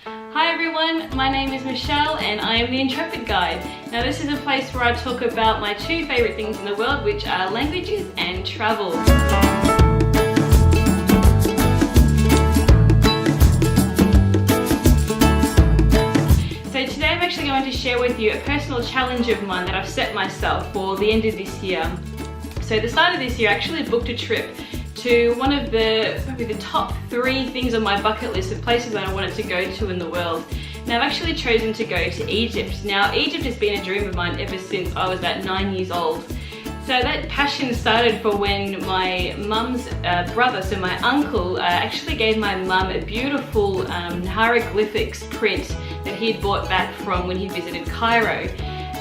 Hi everyone, my name is Michelle and I am the Intrepid Guide. Now this is a place where I talk about my two favourite things in the world, which are languages and travel. So today I'm actually going to share with you a personal challenge of mine that I've set myself for the end of this year. So at the start of this year I actually booked a trip to one of probably the top 3 things on my bucket list of places that I wanted to go to in the world. Now I've actually chosen to go to Egypt. Now Egypt has been a dream of mine ever since I was about 9 years old. So that passion started for when my mum's brother, so my uncle, actually gave my mum a beautiful hieroglyphics print that he had brought back from when he visited Cairo.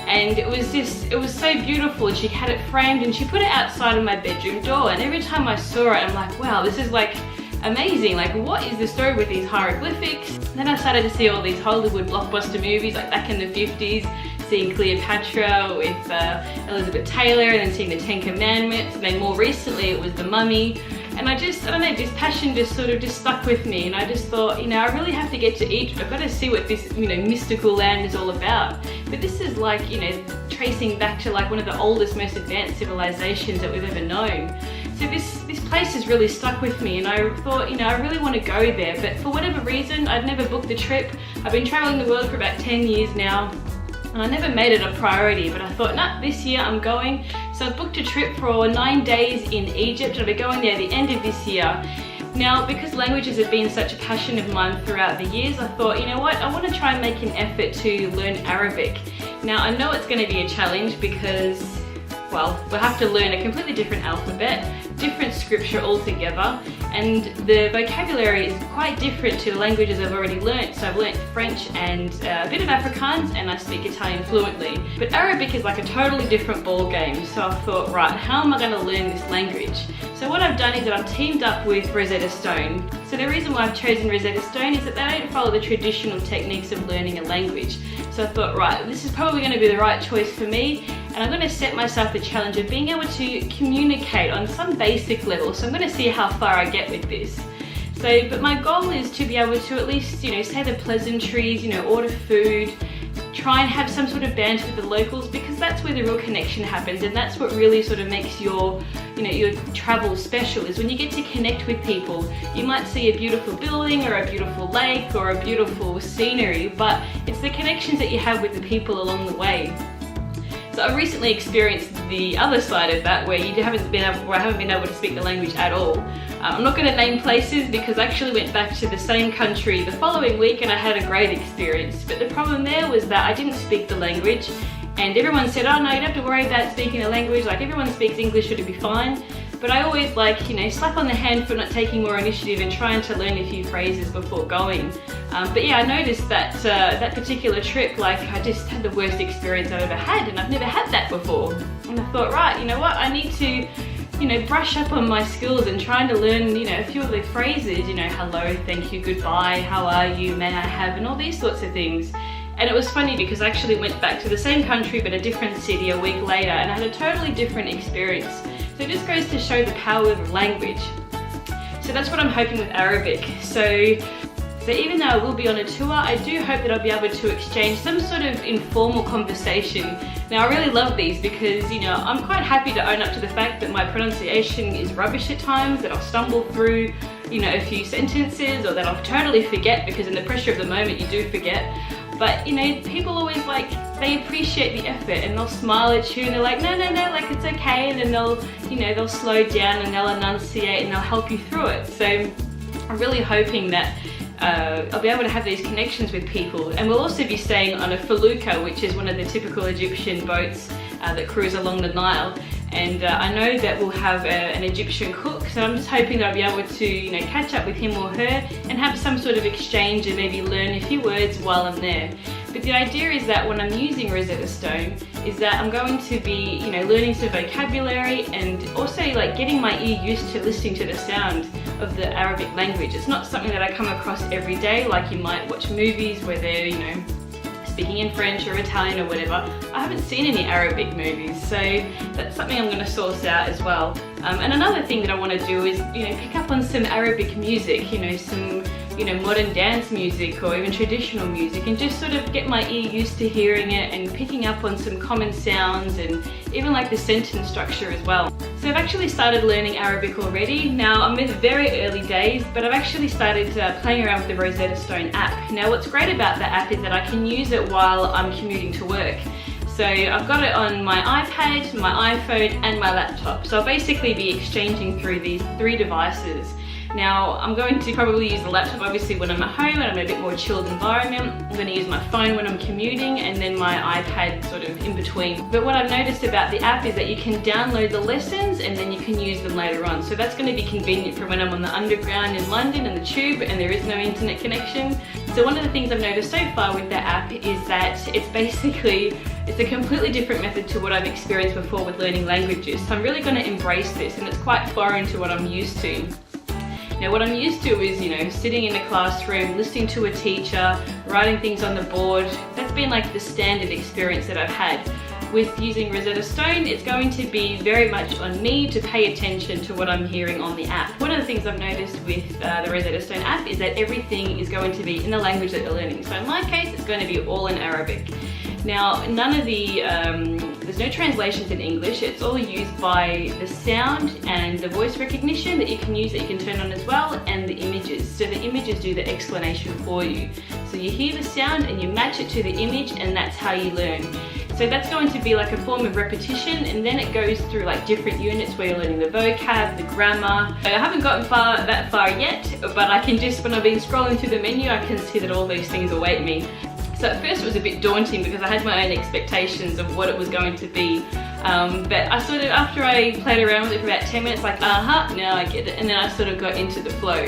And it was so beautiful, and she had it framed and she put it outside of my bedroom door, and every time I saw it I'm like, wow, this is like amazing, like what is the story with these hieroglyphics? Then I started to see all these Hollywood blockbuster movies like back in the 50s, seeing Cleopatra with Elizabeth Taylor, and then seeing the 10 Commandments, and then more recently it was The Mummy. And I don't know, this passion just stuck with me, and I just thought, I really have to get to Egypt. I've got to see what this, mystical land is all about. But this is like, tracing back to like one of the oldest, most advanced civilizations that we've ever known. So this place has really stuck with me, and I thought, I really want to go there. But for whatever reason, I've never booked the trip. I've been traveling the world for about 10 years now, and I never made it a priority, but I thought, nah, this year I'm going. So I've booked a trip for 9 days in Egypt. I'll be going there at the end of this year. Now, because languages have been such a passion of mine throughout the years, I thought, you know what, I want to try and make an effort to learn Arabic. Now, I know it's going to be a challenge because, well, we'll have to learn a completely different alphabet, different scripture altogether, and the vocabulary is quite different to the languages I've already learnt. So I've learnt French and a bit of Afrikaans, and I speak Italian fluently. But Arabic is like a totally different ball game. So I thought, right, how am I going to learn this language? So what I've done is that I've teamed up with Rosetta Stone. So the reason why I've chosen Rosetta Stone is that they don't follow the traditional techniques of learning a language. So I thought, right, this is probably going to be the right choice for me, and I'm going to set myself the challenge of being able to communicate on some basic level. So I'm going to see how far I get with this. So, but my goal is to be able to at least, say the pleasantries, order food, try and have some sort of banter with the locals, because that's where the real connection happens, and that's what really sort of makes your travel special, is when you get to connect with people. You might see a beautiful building or a beautiful lake or a beautiful scenery, but it's the connections that you have with the people along the way. So I recently experienced the other side of that, where I haven't been able to speak the language at all. I'm not going to name places because I actually went back to the same country the following week and I had a great experience. But the problem there was that I didn't speak the language, and everyone said, oh no, you don't have to worry about speaking the language, like everyone speaks English, it'll be fine. But I always slap on the hand for not taking more initiative and trying to learn a few phrases before going. But yeah, I noticed that that particular trip, I just had the worst experience I've ever had, and I've never had that before. And I thought, right, you know what, I need to brush up on my skills and trying to learn, a few of the phrases, hello, thank you, goodbye, how are you, may I have, and all these sorts of things. And it was funny because I actually went back to the same country but a different city a week later, and I had a totally different experience. So it just goes to show the power of language. So that's what I'm hoping with Arabic. So even though I will be on a tour, I do hope that I'll be able to exchange some sort of informal conversation. Now I really love these because, I'm quite happy to own up to the fact that my pronunciation is rubbish at times, that I'll stumble through, a few sentences, or that I'll totally forget, because in the pressure of the moment you do forget. But, people always they appreciate the effort, and they'll smile at you and they're like, no, it's okay, and then they'll slow down and they'll enunciate and they'll help you through it. So I'm really hoping that I'll be able to have these connections with people. And we'll also be staying on a felucca, which is one of the typical Egyptian boats that cruise along the Nile. And I know that we'll have an Egyptian cook, so I'm just hoping that I'll be able to catch up with him or her and have some sort of exchange and maybe learn a few words while I'm there. But the idea is that when I'm using Rosetta Stone, is that I'm going to be learning some vocabulary, and also getting my ear used to listening to the sound of the Arabic language. It's not something that I come across every day, like you might watch movies where they're speaking in French or Italian or whatever. I haven't seen any Arabic movies, so that's something I'm going to source out as well. And another thing that I want to do is pick up on some Arabic music, some modern dance music or even traditional music, and just sort of get my ear used to hearing it and picking up on some common sounds and even like the sentence structure as well. So I've actually started learning Arabic already. Now I'm in the very early days, but I've actually started playing around with the Rosetta Stone app. Now what's great about the app is that I can use it while I'm commuting to work. So I've got it on my iPad, my iPhone and my laptop. So I'll basically be exchanging through these 3 devices. Now I'm going to probably use the laptop obviously when I'm at home and I'm in a bit more chilled environment. I'm going to use my phone when I'm commuting, and then my iPad sort of in between. But what I've noticed about the app is that you can download the lessons and then you can use them later on. So that's going to be convenient for when I'm on the underground in London and the tube and there is no internet connection. So one of the things I've noticed so far with the app is that it's a completely different method to what I've experienced before with learning languages. So I'm really going to embrace this, and it's quite foreign to what I'm used to. Now what I'm used to is, sitting in a classroom, listening to a teacher, writing things on the board. That's been like the standard experience that I've had. With using Rosetta Stone, it's going to be very much on me to pay attention to what I'm hearing on the app. One of the things I've noticed with the Rosetta Stone app is that everything is going to be in the language that you're learning. So in my case, it's going to be all in Arabic. Now, none of the, there's no translations in English. It's all used by the sound and the voice recognition that you can use, that you can turn on as well, and the images. So the images do the explanation for you. So you hear the sound and you match it to the image, and that's how you learn. So that's going to be like a form of repetition, and then it goes through like different units where you're learning the vocab, the grammar. I haven't gotten that far yet, but I can just, when I've been scrolling through the menu, I can see that all those things await me. So at first it was a bit daunting because I had my own expectations of what it was going to be. But I sort of, after I played around with it for about 10 minutes, like, now I get it. And then I sort of got into the flow.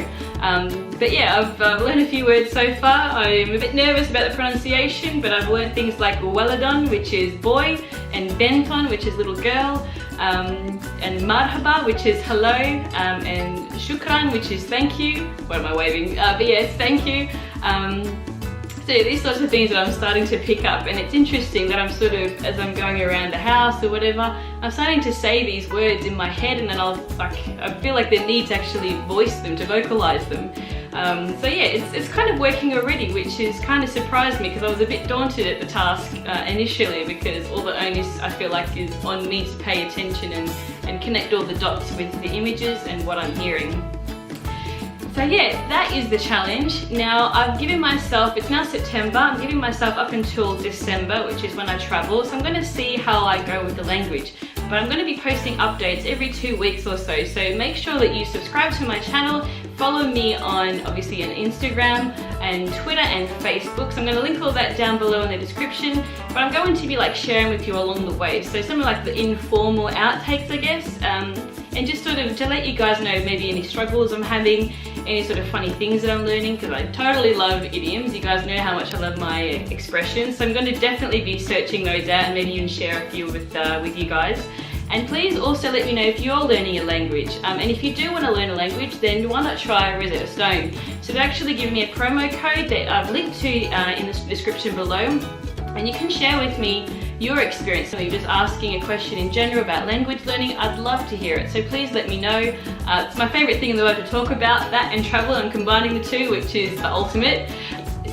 But yeah, I've learned a few words so far. I'm a bit nervous about the pronunciation, but I've learned things like Waladon, which is boy, and Benton, which is little girl, and Marhaba, which is hello, and Shukran, which is thank you. What am I waving? But yes, thank you. So these sorts of things that I'm starting to pick up, and it's interesting that I'm sort of, as I'm going around the house or whatever, I'm starting to say these words in my head, and then I feel like the need to actually voice them, to vocalize them. So yeah, it's kind of working already, which has kind of surprised me because I was a bit daunted at the task initially, because all the onus I feel like is on me to pay attention and connect all the dots with the images and what I'm hearing. So yeah, that is the challenge. Now I've given myself, it's now September, I'm giving myself up until December, which is when I travel. So I'm going to see how I go with the language. But I'm going to be posting updates every 2 weeks or so. So make sure that you subscribe to my channel, follow me obviously on Instagram and Twitter and Facebook. So I'm going to link all that down below in the description. But I'm going to be like sharing with you along the way. So some of like the informal outtakes, I guess. And just sort of to let you guys know maybe any struggles I'm having, any sort of funny things that I'm learning, because I totally love idioms. You guys know how much I love my expressions, so I'm going to definitely be searching those out and maybe even share a few with you guys. And please also let me know if you're learning a language. And if you do want to learn a language, then why not try Rosetta Stone? So they've actually given me a promo code that I've linked to in the description below, and you can share with me your experience. So you're just asking a question in general about language learning, I'd love to hear it. So please let me know. It's my favourite thing in the world to talk about, that and travel, and combining the two, which is the ultimate.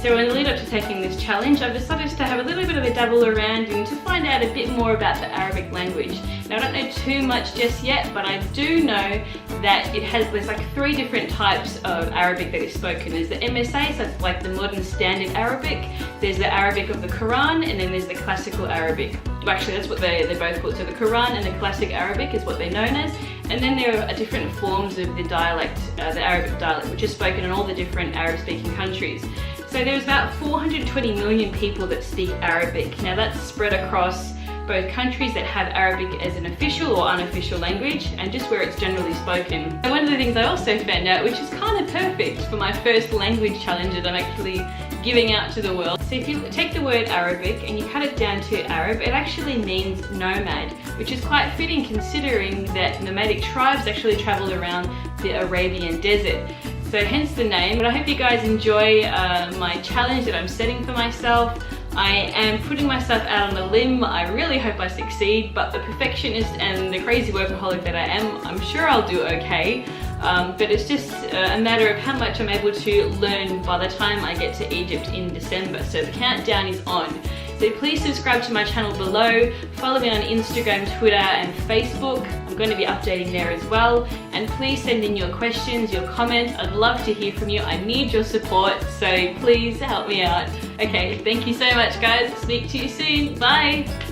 So in the lead up to taking this challenge, I've decided to have a little bit of a dabble around and to find out a bit more about the Arabic language. Now I don't know too much just yet, but I do know that there's like 3 different types of Arabic that is spoken. There's the MSA, so it's like the modern standard Arabic. There's the Arabic of the Quran, and then there's the classical Arabic. Well, actually that's what they're both called. So the Quran and the classic Arabic is what they're known as. And then there are different forms of the dialect, the Arabic dialect, which is spoken in all the different Arab-speaking countries. So there's about 420 million people that speak Arabic. Now that's spread across both countries that have Arabic as an official or unofficial language, and just where it's generally spoken. And one of the things I also found out, which is kind of perfect for my first language challenge that I'm actually giving out to the world. So if you take the word Arabic and you cut it down to Arab, it actually means nomad, which is quite fitting considering that nomadic tribes actually travel around the Arabian desert. So hence the name. But I hope you guys enjoy my challenge that I'm setting for myself. I am putting myself out on a limb. I really hope I succeed, but the perfectionist and the crazy workaholic that I am, I'm sure I'll do okay. but it's just a matter of how much I'm able to learn by the time I get to Egypt in December. So the countdown is on. So please subscribe to my channel below, follow me on Instagram, Twitter and Facebook. I'm going to be updating there as well. And please send in your questions, your comments. I'd love to hear from you. I need your support, so please help me out. Okay, thank you so much guys. Speak to you soon. Bye!